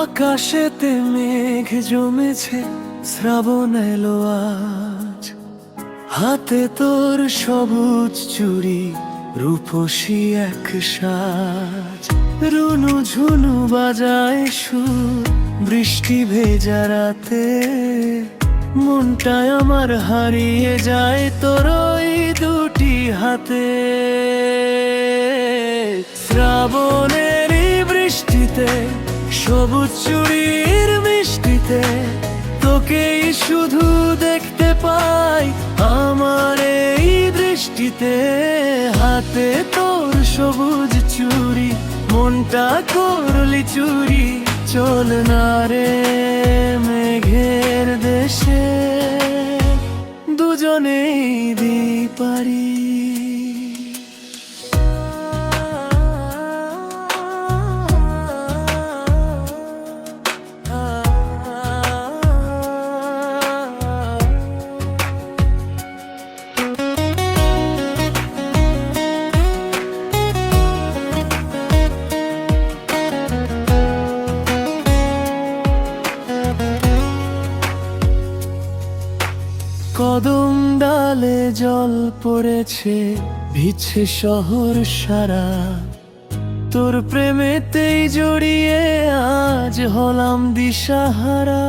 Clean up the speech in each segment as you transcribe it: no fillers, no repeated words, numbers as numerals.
আকাশেতে মেঘ জমেছে, শ্রাবণ এলো আজ। হাতে তোর সবুজ চুড়ি, রূপসী এক সাজ। রুনু ঝুনু বাজায় সুর, বৃষ্টি ভেজা রাতে। মনটায় আমার হারিয়ে যায় তোর ওই দুটি হাতে। শ্রাবণের বৃষ্টিতে, সবুজ চুড়ির মিষ্টিতে, তোকেই শুধু দেখতে পাই আমার এই দৃষ্টিতে। হাতে তোর সবুজ চুড়ি, মনটা করলি চুরি। চল না রে মেঘের দেশে, দুজনেই দিই পারি। কদম ডালে জল পড়েছে, ভিজছে শহর সারা। তোর প্রেমেতেই জড়িয়ে আজ হলাম দিশাহারা।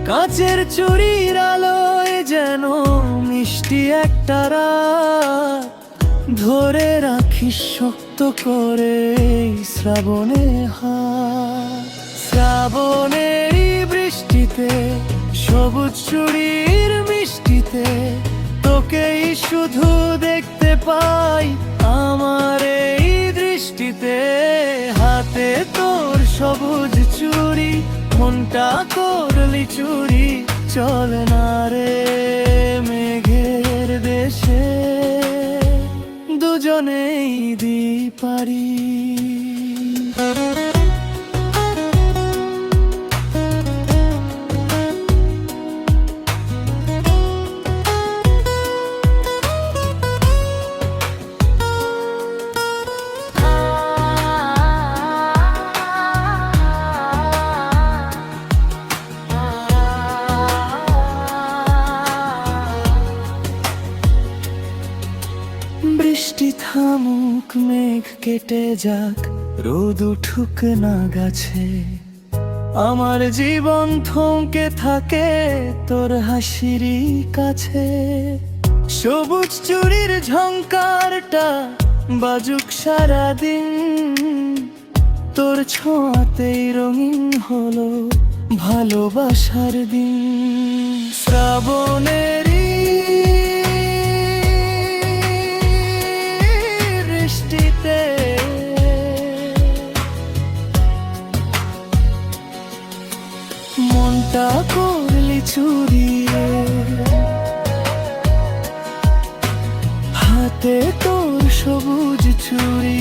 কাঁচের চুড়ির আলোয় যেন মিষ্টি একটা রাত। ধরে রাখিস শক্ত করে শ্রাবণে হাত। শ্রাবণের বৃষ্টিতে, সবুজ চুড়ির মিষ্টিতে, তোকেই শুধু দেখতে পাই আমার এই দৃষ্টিতে। হাতে তোর সবুজ চুড়ি, মনটা করলি চুরি। চল না রে মেঘের দেশে, দুজনেই দিই পারি। বৃষ্টি থামুক, মেঘ কেটে যাক, রোদ উঠুক না গাছে। আমার জীবন থমকে থাকে তোর হাসিরই কাছে। সবুজ চুড়ির ঝংকারটা বাজুক সারাদিন, তোর ছোঁয়াতেই রঙিন হলো ভালোবাসার দিন। শ্রাবণের বৃষ্টিতে, মনটা করলি চুরি। হাতে তোর সবুজ চুড়ি,